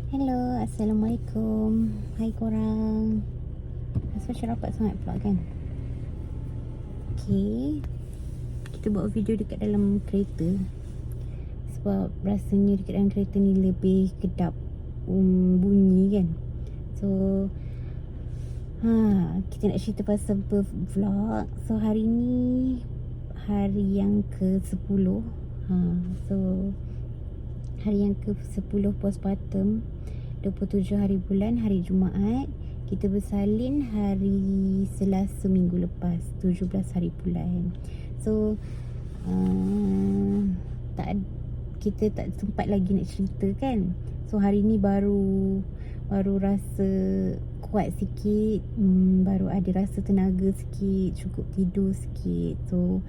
Hello, Assalamualaikum. Hai korang. Rasa macam rapat sangat pula kan. Okay, kita buat video dekat dalam kereta. Sebab rasanya dekat dalam kereta ni lebih kedap bunyi kan. So kita nak cerita pasal vlog. So hari ni hari yang ke-10. So hari yang ke-10 postpartum, 27 hari bulan, hari Jumaat. Kita bersalin hari Selasa minggu lepas, 17 hari bulan. So kita tak sempat lagi nak cerita kan. So hari ni baru rasa kuat sikit, baru ada rasa tenaga sikit, cukup tidur sikit. So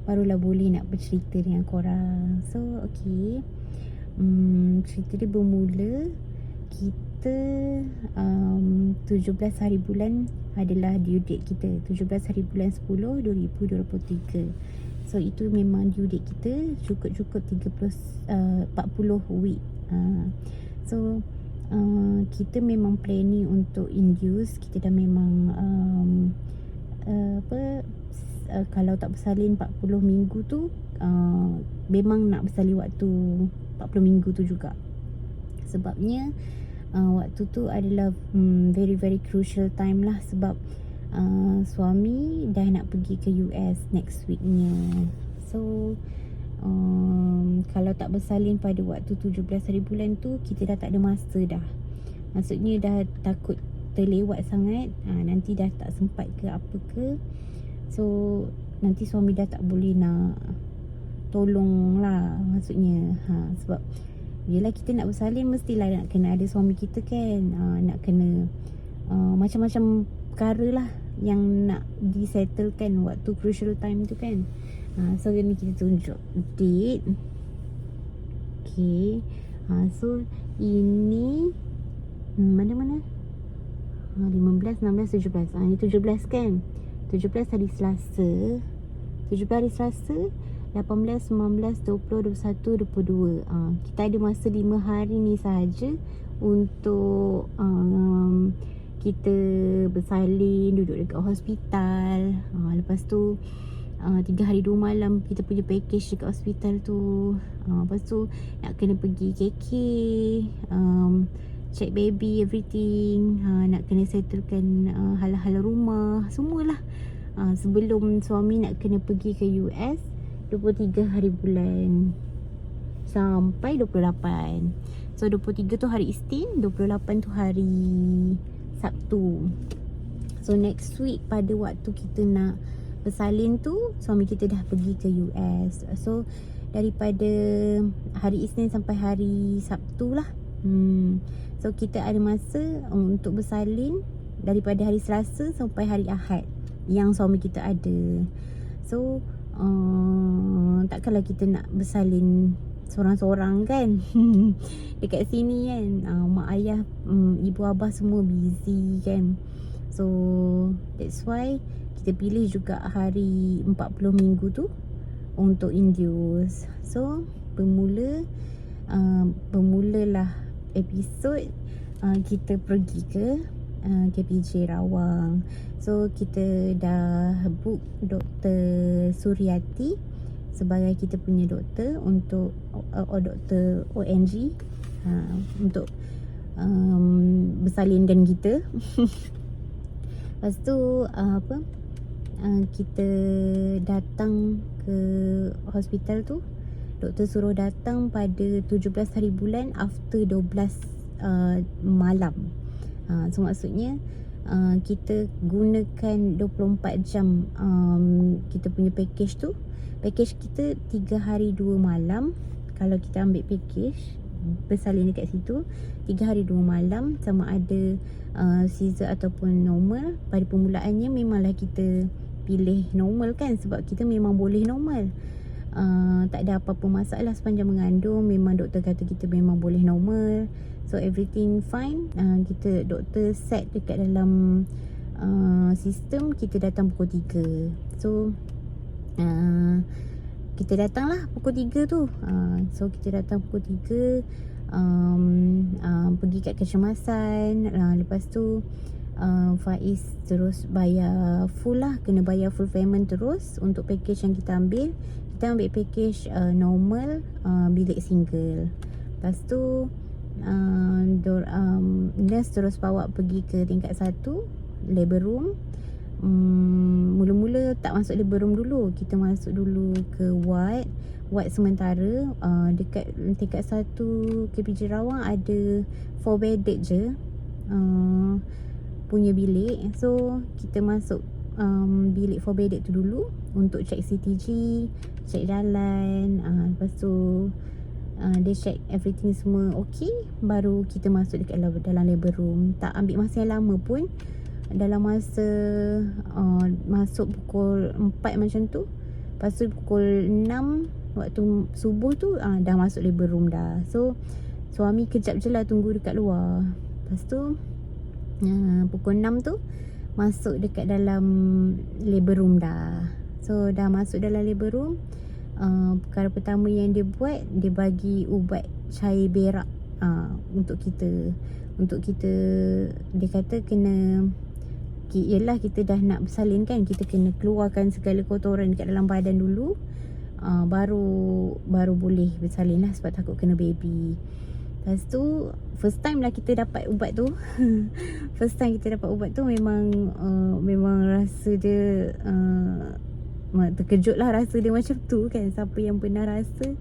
barulah boleh nak bercerita dengan korang. So okay, cerita dia bermula kita 17 hari bulan adalah due date kita, 17 hari bulan 10 2023. So itu memang due date kita, cukup 40 week. So kita memang planning untuk induce. Kita dah memang kalau tak bersalin 40 minggu tu, memang nak bersalin waktu 40 minggu tu juga. Sebabnya waktu tu adalah very very crucial time lah. Sebab suami dah nak pergi ke US next weeknya. So kalau tak bersalin pada waktu 17 hari bulan tu, kita dah tak ada masa dah. Maksudnya dah takut terlewat sangat, nanti dah tak sempat ke apa ke. So nanti suami dah tak boleh nak tolong lah. Maksudnya sebab yelah, kita nak bersalin mestilah nak kena ada suami kita kan. Nak kena macam-macam perkara lah yang nak disettlekan waktu crucial time tu kan. So ni kita tunjuk date. Okay, so ini mana-mana 15, 16, 17. Ni 17 kan. 17 hari Selasa, 17 hari Selasa, 18, 19, 20, 21, 22. Kita ada masa 5 hari ni sahaja untuk kita bersalin, duduk dekat hospital. Lepas tu 3 hari 2 malam kita punya package dekat hospital tu. Lepas tu nak kena pergi KK, check baby, everything. Nak kena settlekan hal-hal rumah, semualah. Sebelum suami nak kena pergi ke US 23 hari bulan sampai 28. So 23 tu hari Isnin, 28 tu hari Sabtu. So next week pada waktu kita nak bersalin tu, suami kita dah pergi ke US. So daripada hari Isnin sampai hari Sabtu lah. So kita ada masa untuk bersalin daripada hari Selasa sampai hari Ahad yang suami kita ada. So takkanlah kita nak bersalin seorang-seorang kan. Dekat sini kan, mak ayah, ibu abah semua busy kan. So that's why kita pilih juga hari 40 minggu tu untuk induce. So bermulalah episod kita pergi ke KPJ Rawang. So kita dah book Dr. Suryati sebagai kita punya doktor untuk doktor ONG, untuk bersalinkan kita. Lepas tu kita datang ke hospital tu. Doktor suruh datang pada 17 hari bulan after 12 malam. So maksudnya kita gunakan 24 jam kita punya package tu. Package kita 3 hari 2 malam. Kalau kita ambil package bersalin dekat situ 3 hari 2 malam, sama ada caesar ataupun normal. Pada permulaannya memanglah kita pilih normal kan, sebab kita memang boleh normal. Tak ada apa-apa masalah sepanjang mengandung. Memang doktor kata kita memang boleh normal. So everything fine. Kita doktor set dekat dalam sistem. Kita datang pukul 3. So kita datang lah pukul 3 tu. So kita datang pukul 3. pergi kat kecemasan. Lepas tu Faiz terus bayar full lah, kena bayar full payment terus untuk package yang kita ambil. Kita ambil package normal, bilik single. Lepas tu nurse terus bawa pergi ke tingkat 1, labor room. Mula-mula tak masuk labor room dulu, kita masuk dulu ke ward sementara. Dekat tingkat 1 KPJ Rawang ada 4 bedded je punya bilik. So kita masuk bilik 4 bedded tu dulu untuk check CTG, check jalan. Lepas tu dia check everything semua okay, baru kita masuk dekat dalam labor room. Tak ambil masa yang lama pun, dalam masa masuk pukul 4 macam tu. Lepas tu pukul 6 waktu subuh tu dah masuk labor room dah. So suami kejap je lah tunggu dekat luar. Lepas tu pukul 6 tu masuk dekat dalam labor room dah. So dah masuk dalam labor room. Perkara pertama yang dia buat, dia bagi ubat cair berak untuk kita. Dia kata kena, yelah kita dah nak bersalin kan, kita kena keluarkan segala kotoran dekat dalam badan dulu, baru boleh bersalin lah, sebab takut kena baby. Lepas tu first time lah kita dapat ubat tu. First time kita dapat ubat tu memang rasa dia terkejut lah, rasa dia macam tu kan. Siapa yang pernah rasa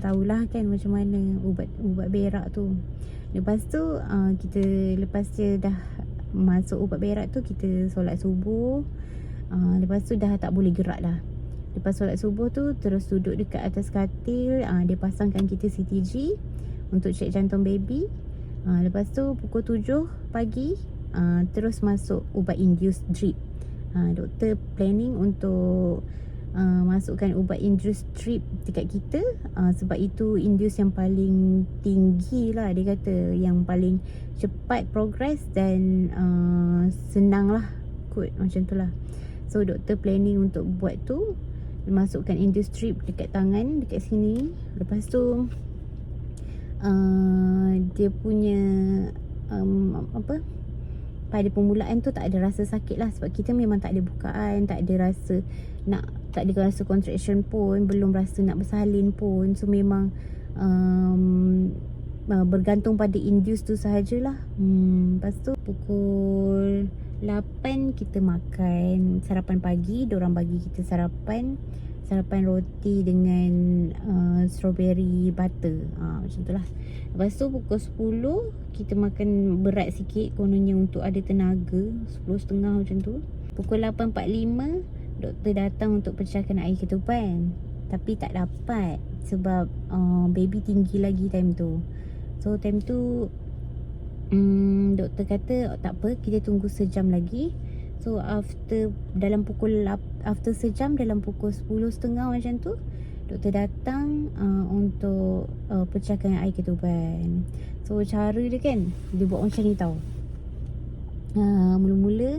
tahulah kan macam mana ubat berak tu. Lepas tu lepas dia dah masuk ubat berak tu, kita solat subuh. Lepas tu dah tak boleh gerak dah. Lepas solat subuh tu terus duduk dekat atas katil. Dia pasangkan kita CTG untuk cek jantung baby. Lepas tu pukul 7 pagi terus masuk ubat induced drip. Doktor planning untuk masukkan ubat induced drip dekat kita, sebab itu induce yang paling tinggi lah, dia kata yang paling cepat progress dan senang lah kot, macam tu lah. So doktor planning untuk buat tu, masukkan induced drip dekat tangan, dekat sini. Lepas tu dia punya pada permulaan tu tak ada rasa sakit lah, sebab kita memang tak ada bukaan, tak ada rasa contraction pun, belum rasa nak bersalin pun. So memang bergantung pada induce tu sahajalah. Lepas tu pukul 8 kita makan sarapan pagi. Diorang bagi kita sarapan roti dengan strawberry butter, macam tu lah. Lepas tu pukul 10 kita makan berat sikit, kononnya untuk ada tenaga. 10.30 macam tu. Pukul 8.45 doktor datang untuk pecahkan air ketuban, tapi tak dapat sebab baby tinggi lagi time tu. So time tu doktor kata tak apa, kita tunggu sejam lagi. So after sejam, dalam pukul 10.30 macam tu, doktor datang untuk pecahkan air ketuban. So cara dia kan, dia buat macam ni tau. Mula-mula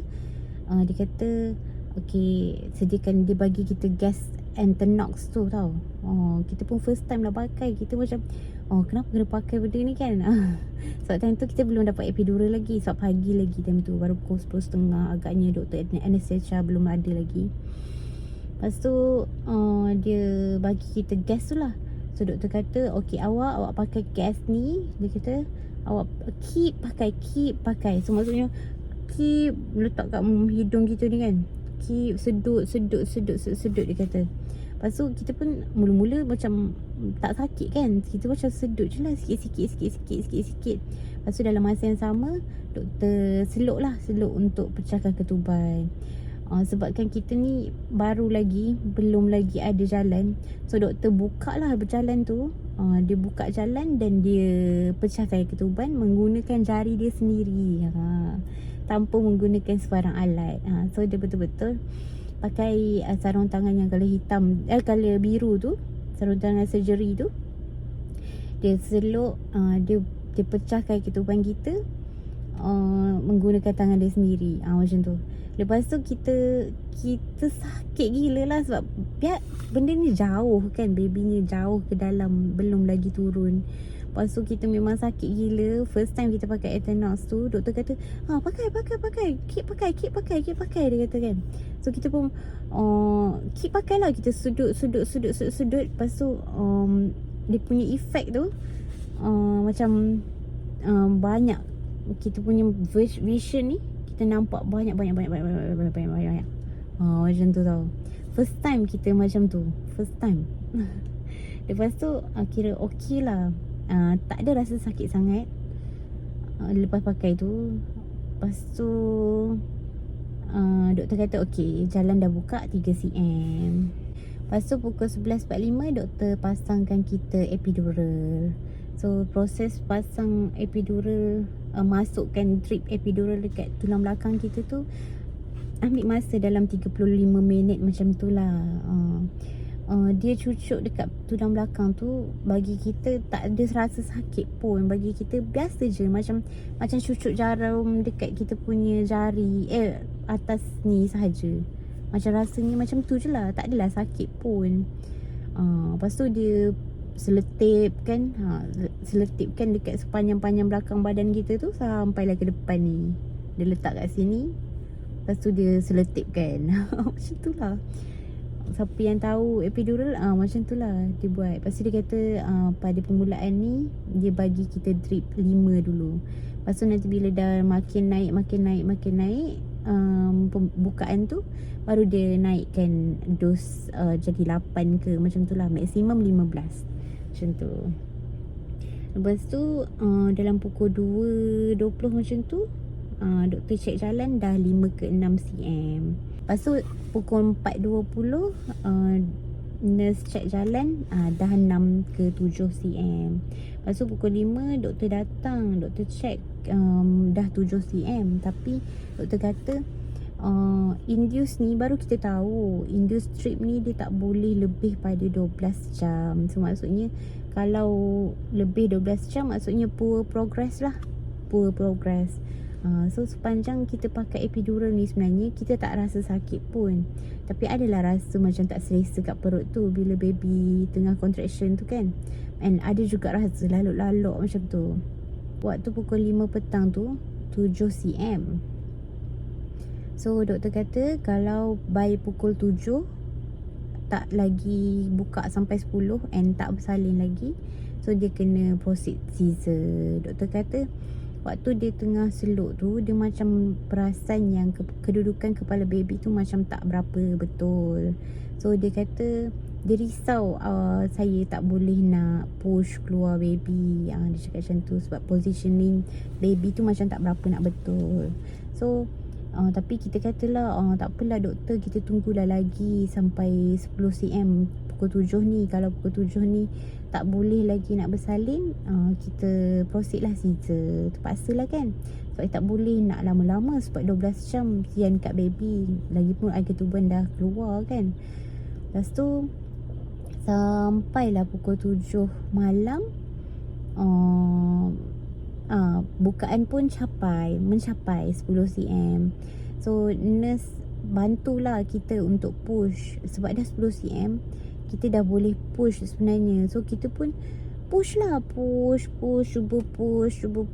dia kata okay, sediakan, dia bagi kita gas Anthenox tu tau. Kita pun first time lah pakai. Kita macam kenapa kena pakai benda ni kan. Sebab time tu kita belum dapat epidural lagi, sebab pagi lagi time tu, baru pukul 10.30 agaknya. Doktor anesthesia belum ada lagi. Lepas tu dia bagi kita gas tu lah. So doktor kata okay, awak pakai gas ni. Dia kata awak keep pakai. So maksudnya keep letak kat hidung kita ni kan, keep sedut dia kata. Lepas tu kita pun mula-mula macam tak sakit kan, kita macam sedut je lah sikit-sikit. Lepas tu dalam masa yang sama doktor seluk untuk pecahkan ketuban. Sebabkan kita ni belum lagi ada jalan, so doktor buka lah berjalan tu. Dia buka jalan dan dia pecahkan ketuban menggunakan jari dia sendiri, tanpa menggunakan sebarang alat. So dia betul-betul pakai sarung tangan yang colour hitam, colour biru tu, sarung tangan surgery tu. Dia seluk, dia pecahkan ketuban kita menggunakan tangan dia sendiri, macam tu. Lepas tu kita sakit gila lah, sebab benda ni jauh kan, baby ni jauh ke dalam, belum lagi turun. Lepas tu kita memang sakit gila. First time kita pakai Ethanox tu, doktor kata, pakai. Keep pakai, dia kata kan. So kita pun keep pakai lah. Kita sudut. Lepas tu dia punya efek tu macam banyak. Kita punya vision ni, kita nampak banyak. Macam tu tau. First time kita macam tu. First time. Lepas tu kira okey lah. Tak ada rasa sakit sangat lepas pakai tu. Lepas tu doktor kata okey, jalan dah buka 3 cm. Lepas tu pukul 11.45 doktor pasangkan kita epidural. So proses pasang epidural, masukkan drip epidural dekat tulang belakang kita tu ambil masa dalam 35 minit macam tu lah. Dia cucuk dekat tulang belakang tu, bagi kita tak ada rasa sakit pun. Bagi kita biasa je, macam cucuk jarum dekat kita punya jari atas ni sahaja. Macam rasanya macam tu je lah, tak adalah sakit pun. Lepas tu dia seletipkan dekat sepanjang-panjang belakang badan kita tu sampailah ke depan ni. Dia letak kat sini, lepas tu dia seletipkan. Macam tu lah. Siapa yang tahu epidural, macam tu lah dia buat. Lepas tu dia kata pada permulaan ni dia bagi kita drip 5 dulu. Lepas tu nanti bila dah makin naik pembukaan tu, baru dia naikkan dos jadi 8 ke macam tu lah. Maksimum 15 macam tu. Lepas tu dalam pukul 2.20 macam tu, doktor check jalan dah 5 ke 6 cm. Lepas tu pukul 4.20 nurse check jalan dah 6 ke 7 cm. Lepas tu pukul 5 doktor datang, doktor check dah 7 cm. Tapi doktor kata induce ni baru kita tahu, induce trip ni dia tak boleh lebih pada 12 jam. So maksudnya kalau lebih 12 jam maksudnya poor progress lah. So sepanjang kita pakai epidural ni sebenarnya kita tak rasa sakit pun. Tapi adalah rasa macam tak selesa kat perut tu bila baby tengah contraction tu kan. And ada juga rasa laluk-laluk macam tu. Waktu pukul 5 petang tu 7 cm. So doktor kata kalau by pukul 7 tak lagi buka sampai 10 and tak bersalin lagi, so dia kena proceed caesar. Doktor kata waktu dia tengah seluk tu, dia macam perasan yang kedudukan kepala baby tu macam tak berapa betul. So dia kata dia risau saya tak boleh nak push keluar baby. Dia cakap macam tu sebab positioning baby tu macam tak berapa nak betul. So tapi kita katalah tak apalah doktor, kita tunggulah lagi sampai 10 cm pukul 7 ni. Kalau pukul 7 ni tak boleh lagi nak bersalin, kita proceed lah caesar. Terpaksa lah kan, sebab tak boleh nak lama-lama sebab 12 jam kesian kat baby. Lagipun air ketuban dah keluar kan. Lepas tu sampailah pukul 7 malam, bukaan pun mencapai 10 cm. So nurse bantulah kita untuk push. Sebab dah 10 cm kita dah boleh push sebenarnya. So kita pun push. Cuba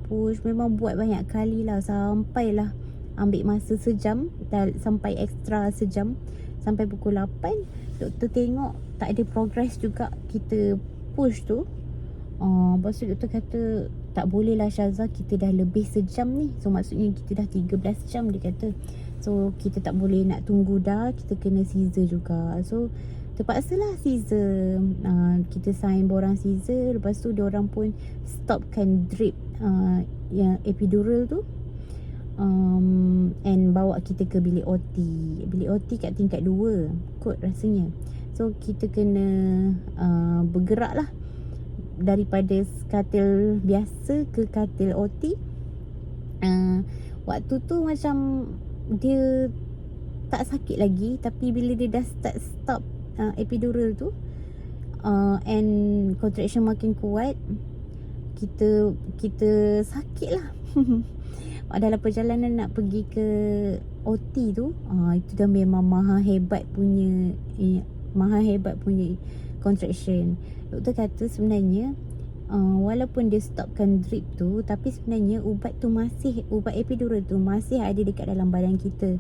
push. Memang buat banyak kali lah. Sampailah ambil masa sejam, sampai ekstra sejam, sampai pukul 8. Doktor tengok tak ada progress juga kita push tu. Lepas tu doktor kata tak boleh lah Syazah, kita dah lebih sejam ni. So maksudnya kita dah 13 jam dia kata. So kita tak boleh nak tunggu dah, kita kena caesar juga. So terpaksalah caesar. Kita sign borang caesar. Lepas tu diorang pun stopkan drip yang epidural tu, and bawa kita ke bilik OT. Bilik OT kat tingkat 2 kot rasanya. So kita kena bergerak lah daripada katil biasa ke katil OT. Waktu tu macam dia tak sakit lagi, tapi bila dia dah stop epidural tu, and contraction makin kuat, kita sakit lah. Dalam perjalanan nak pergi ke OT tu, itu dah memang maha hebat punya contraction. Doktor kata sebenarnya walaupun dia stopkan drip tu, tapi sebenarnya ubat epidural tu masih ada dekat dalam badan kita.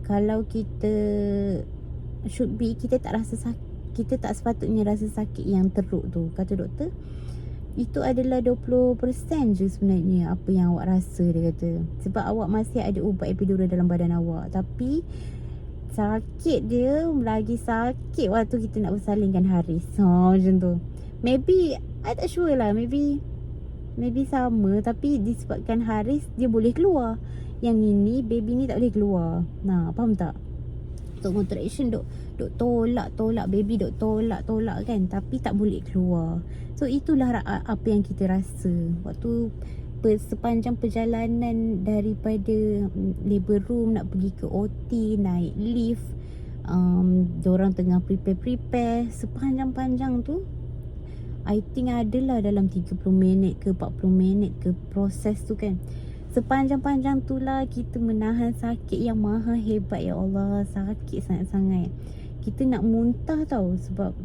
Kalau kita tak rasa sakit, kita tak sepatutnya rasa sakit yang teruk tu, kata doktor. Itu adalah 20% je sebenarnya apa yang awak rasa, dia kata. Sebab awak masih ada ubat epidural dalam badan awak. Tapi sakit dia lagi sakit waktu kita nak bersalingkan Haris. Macam tu. Maybe I tak sure lah, maybe sama. Tapi disebabkan Haris dia boleh keluar, yang ini baby ni tak boleh keluar. Nah, faham tak? Untuk contraction duk tolak baby, duk tolak kan, tapi tak boleh keluar. So itulah apa yang kita rasa waktu sepanjang perjalanan daripada labor room nak pergi ke OT, naik lift, diorang tengah prepare sepanjang-panjang tu. I think adalah dalam 30 minit ke 40 minit ke proses tu kan. Sepanjang-panjang tu lah kita menahan sakit yang maha hebat. Ya Allah, sakit sangat-sangat. Kita nak muntah tau sebab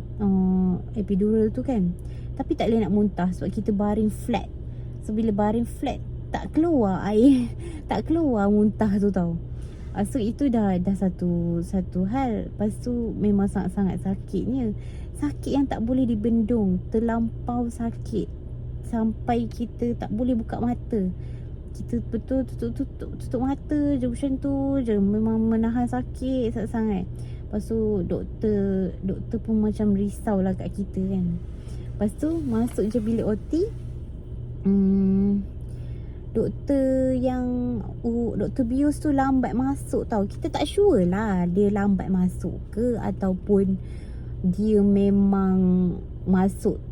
epidural tu kan. Tapi tak boleh nak muntah sebab kita baring flat. So bila baring flat, tak keluar air tak keluar muntah tu tau. So itu dah satu hal. Lepas tu memang sangat-sangat sakitnya. Sakit yang tak boleh dibendung, terlampau sakit sampai kita tak boleh buka mata. Kita betul tutup mata je, macam tu je. Memang menahan sakit sangat-sangat. Lepas tu doktor pun macam risau lah kat kita kan. Lepas tu masuk je bilik OT. Doktor bius tu lambat masuk tau. Kita tak sure lah dia lambat masuk ke ataupun dia memang masuk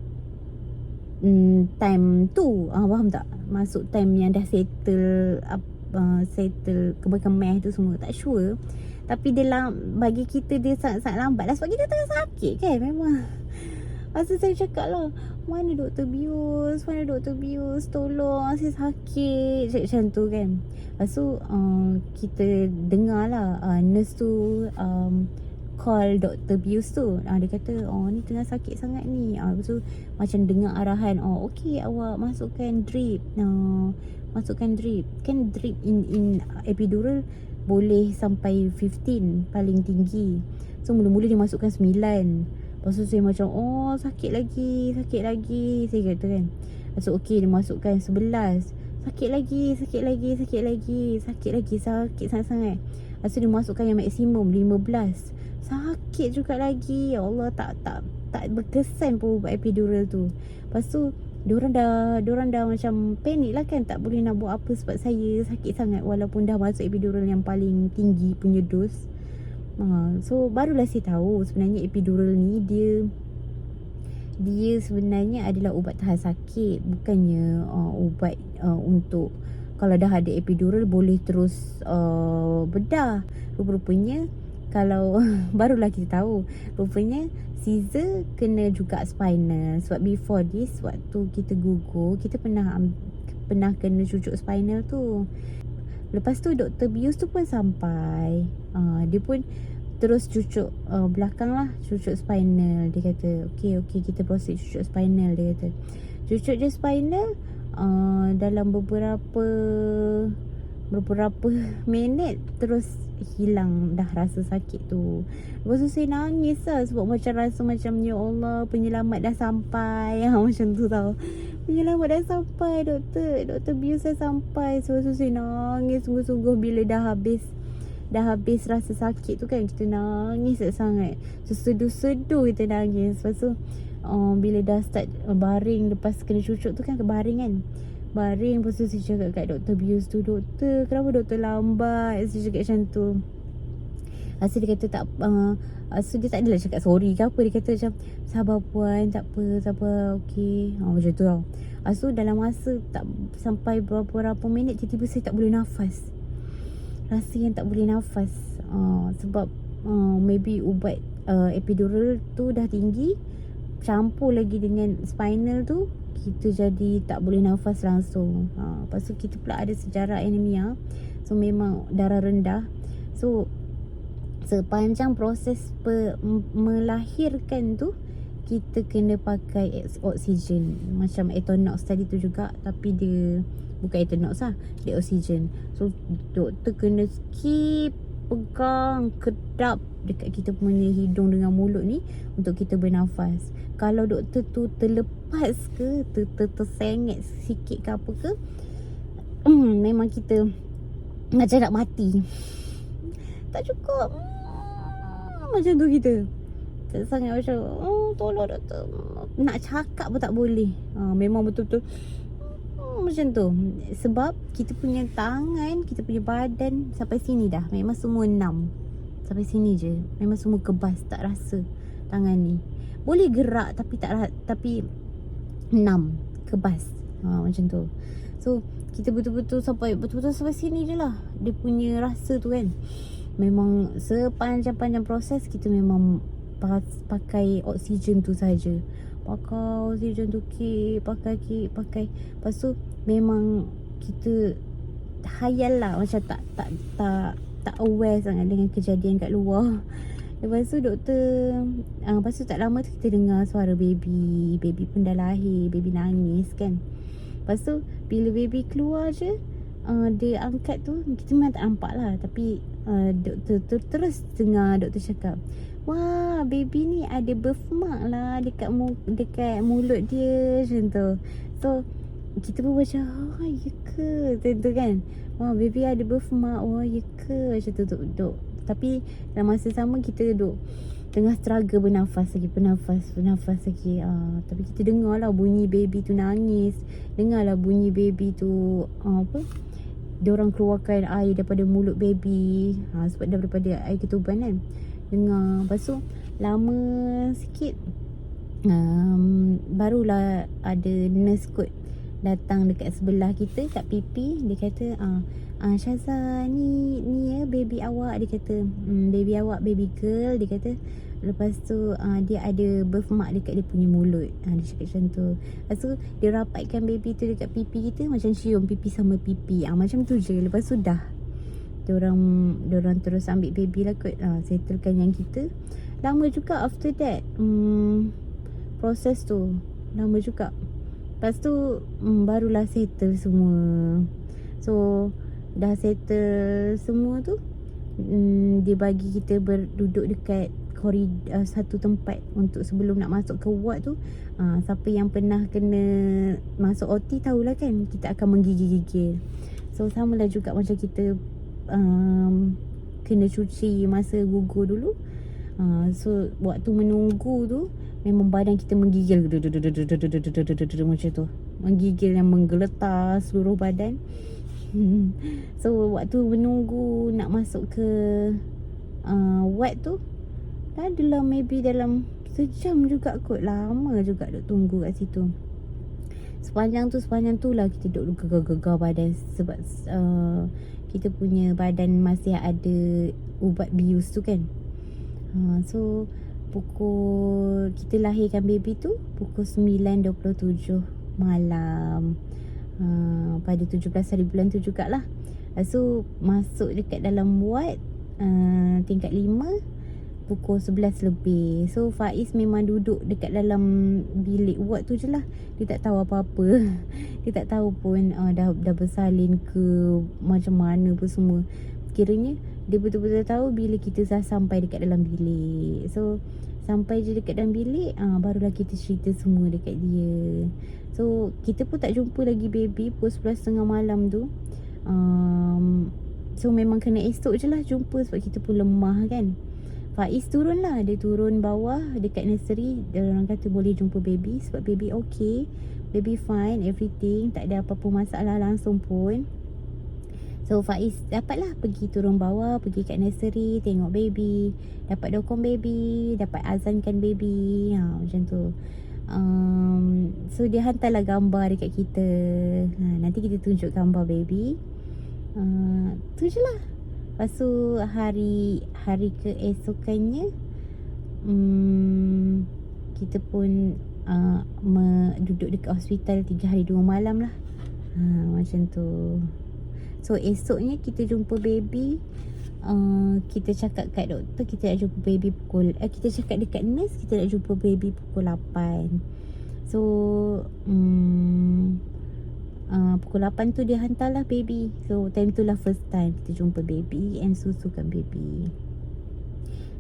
time tu. Faham tak? Masuk time yang dah settle kebaikan meh tu semua. Tak sure. Tapi dia bagi kita dia sangat-sangat lambat lah sebab kita tengah sakit kan. Memang masa saya cakap lah, mana doktor bius, tolong, saya sakit, macam tu kan. Lepas tu kita dengar lah nurse tu call doktor bius tu. Dia kata, ni tengah sakit sangat ni. Lepas tu macam dengar arahan, okey awak masukkan drip. Kan drip in epidural boleh sampai 15 paling tinggi. So mula-mula dia masukkan 9. Lepas tu saya macam, sakit lagi saya kata kan. Lepas tu okey dia masukkan 11. Sakit lagi sakit sangat-sangat. Lepas tu dia masukkan yang maksimum 15. Sakit juga lagi. Ya Allah, tak berkesan pun buat epidural tu. Lepas tu diorang dah macam panik lah kan, tak boleh nak buat apa sebab saya sakit sangat walaupun dah masuk epidural yang paling tinggi punya dos. So barulah saya tahu sebenarnya epidural ni dia sebenarnya adalah ubat tahan sakit, bukannya ubat untuk kalau dah ada epidural boleh terus bedah. Rupanya kalau barulah kita tahu rupanya Caesar kena juga spinal. Sebab before this, waktu kita gugur, kita pernah kena cucuk spinal tu. Lepas tu doktor bius tu pun sampai, dia pun terus cucuk belakang lah, cucuk spinal. Dia kata okey kita proceed cucuk spinal. Dia kata cucuk je spinal, dalam beberapa minit terus hilang dah rasa sakit tu. Lepas tu saya nangis lah sebab macam rasa macam ya Allah, penyelamat dah sampai. Macam tu tau, penyelamat dah sampai, doktor bius dah sampai. So saya nangis sungguh-sungguh bila dah habis rasa sakit tu kan. Kita nangis sangat, sesedu-sedu kita nangis. Lepas tu bila dah start baring, lepas kena cucuk tu kan kebaring kan, baring. Lepas tu saya cakap kat doktor bius tu, doktor kenapa doktor lambat, saya cakap macam tu. Lepas dia kata tak so dia tak adalah cakap sorry ke apa. Dia kata macam sabar puan, tak apa, okey. Macam tu tau. Lepas tu dalam masa tak sampai berapa minit, tiba-tiba saya tak boleh nafas. Rasa yang tak boleh nafas, sebab maybe ubat epidural tu dah tinggi, campur lagi dengan spinal tu, kita jadi tak boleh nafas langsung. Lepas tu kita pula ada sejarah anemia. So memang darah rendah. So sepanjang proses melahirkan tu, kita kena pakai oksigen. Macam Etonox tadi tu juga, tapi dia bukan Etonox lah, dia oksigen. So doktor kena keep pegang kedap dekat kita punya hidung dengan mulut ni untuk kita bernafas. Kalau doktor tu terlepas ke, tersengit sikit ke apa ke, memang kita macam nak mati. Tak cukup. Macam tu kita. Sangat macam tolong doktor. Nak cakap pun tak boleh. Memang betul-betul macam tu. Sebab kita punya tangan, kita punya badan sampai sini dah memang semua numb. Sampai sini je. Memang semua kebas, tak rasa tangan ni. Boleh gerak tapi numb, kebas. Macam tu. So kita betul-betul sampai sini je lah dia punya rasa tu kan. Memang sepanjang-panjang proses kita memang pakai oksigen tu saja. Pakai oksigen tu pakai. Lepas tu memang kita hayal lah, macam tak aware sangat dengan kejadian kat luar. Lepas tu doktor lepas tu tak lama tu kita dengar suara baby pun dah lahir, baby nangis kan. Lepas tu bila baby keluar je, dia angkat tu, kita memang tak nampak lah. Tapi doktor terus dengar doktor cakap, wah baby ni ada birthmark lah dekat mulut dia, macam tu. So kita pun macam, ya ke, macam tu kan. Wah baby ada birthmark, wah ya ke, macam tu duk. Tapi dalam masa sama kita duk tengah struggle bernafas lagi. Tapi kita dengar lah bunyi baby tu nangis. Dengar lah bunyi baby tu diorang keluarkan air daripada mulut baby. Sebab daripada air ketuban kan. Dengar. Lepas tu lama sikit barulah ada nurse kot datang dekat sebelah kita kat pipi. Dia kata Syaza ni ya baby awak. Dia kata baby awak, baby girl. Dia kata lepas tu dia ada birthmark dekat dia punya mulut. Dia cakap macam tu. Lepas tu dia rapatkan baby tu dekat pipi kita, macam cium pipi sama pipi. Macam tu je. Lepas tu dah Diorang terus ambil baby lah kot. Settlekan yang kita. Lama juga after that proses tu. Lama juga. Lepas tu barulah settle semua. So dah settle semua tu, dia bagi kita berduduk dekat koridor, satu tempat untuk sebelum nak masuk ke ward tu. Siapa yang pernah kena masuk OT tahulah kan, kita akan menggigil-gigil. So samalah juga macam kita kena cuci masa gugur dulu. So waktu menunggu tu memang badan kita menggigil macam tu. Menggigil yang menggeletar seluruh badan. So waktu menunggu nak masuk ke ward tu, adalah maybe dalam sejam juga kot. Lama juga duk tunggu kat situ. Sepanjang tu lah kita duk gegar-gegar badan. Sebab kita punya badan masih ada ubat bius tu kan. So kita lahirkan baby tu pukul 9.27 malam. Pada 17 hari bulan tu jugalah. So masuk dekat dalam ward tingkat 5 pukul 11 lebih. So Faiz memang duduk dekat dalam bilik ward tu je lah. Dia tak tahu apa-apa. Dia tak tahu pun dah bersalin ke macam mana pun semua. Kiranya dia betul-betul tahu bila kita dah sampai dekat dalam bilik. So sampai je dekat dalam bilik, barulah kita cerita semua dekat dia. So kita pun tak jumpa lagi baby pukul 11.30 malam tu. So memang kena esok je lah jumpa, sebab kita pun lemah kan. Faiz turun lah. Dia turun bawah dekat nursery. Orang kata boleh jumpa baby, sebab baby okay, baby fine, everything, tak ada apa-apa masalah langsung pun. So Faiz dapatlah pergi turun bawah, pergi kat nursery, tengok baby, dapat dokong baby, dapat azankan baby. Macam tu. So dia hantarlah gambar dekat kita. Nanti kita tunjuk gambar baby. Tu je lah. Lepas tu hari keesokannya kita pun duduk dekat hospital 3 hari 2 malam lah. Macam tu. So esoknya kita jumpa baby kita cakap kat doktor kita nak jumpa baby pukul kita cakap dekat nurse kita nak jumpa baby pukul 8. So pukul 8 tu dia hantarlah baby. So time tu lah first time kita jumpa baby and susukan baby.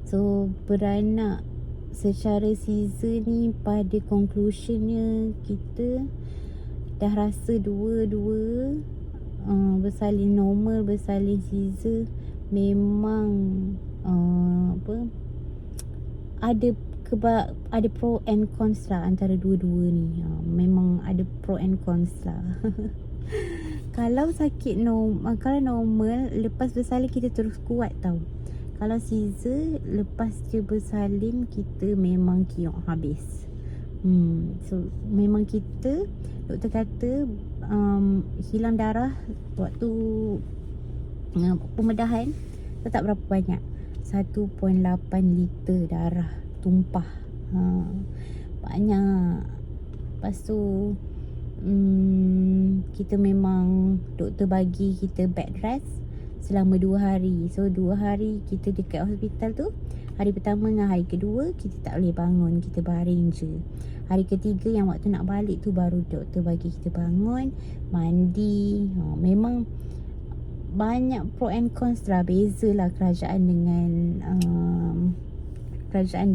So beranak secara Caesar ni pada conclusionnya kita dah rasa dua-dua bersalin normal, bersalin Caesar memang ada pro and cons lah antara dua-dua ni. Memang ada pro and cons lah. Kalau sakit kalau normal lepas bersalin kita terus kuat tau. Kalau Caesar lepas je bersalin kita memang kiok habis. So memang kita doktor kata hilang darah waktu pembedahan tetap berapa banyak, 1.8 liter darah tumpah. Banyak. Lepas tu kita memang doktor bagi kita bed rest selama 2 hari. So 2 hari kita dekat hospital tu. Hari pertama dengan hari kedua kita tak boleh bangun, kita baring je. Hari ketiga yang waktu nak balik tu baru doktor bagi kita bangun, mandi. Memang banyak pro and cons lah. Beza lah kerajaan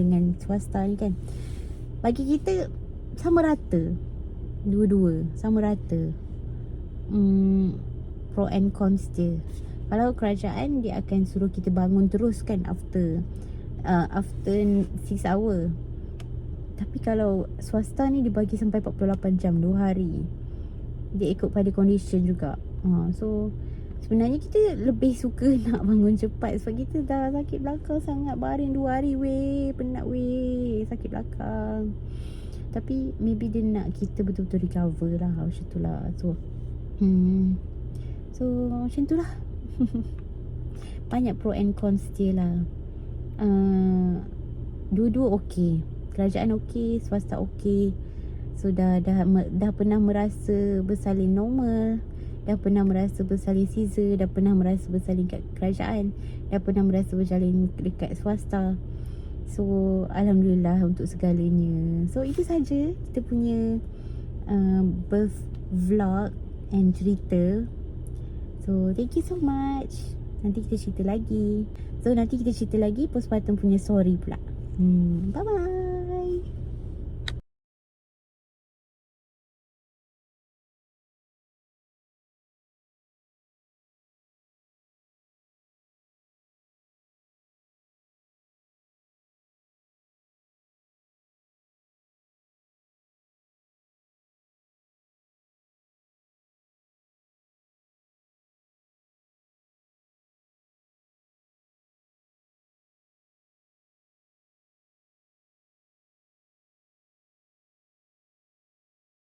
dengan swasta ni kan. Bagi kita sama rata. Dua-dua sama rata. Pro and cons dia. Kalau kerajaan dia akan suruh kita bangun terus kan after 6 hour. Tapi kalau swasta ni dibagi sampai 48 jam, 2 hari. Dia ikut pada condition juga. So sebenarnya kita lebih suka nak bangun cepat sebab kita dah sakit belakang sangat. Baring 2 hari weh, penat weh, sakit belakang. Tapi maybe dia nak kita betul-betul recover lah, macam tu lah. So macam tu lah. Banyak pro and cons dia lah. Dua-dua okey. Kerajaan okey, swasta okey. So dah pernah merasa bersalin normal, dah pernah merasa bersalin Caesar, dah pernah merasa bersalin kat kerajaan, dah pernah merasa bersalin dekat swasta. So alhamdulillah untuk segalanya. So itu saja kita punya birth vlog and cerita. So thank you so much. Nanti kita cerita lagi. So nanti kita cerita lagi postpartum punya story pula. Bye bye.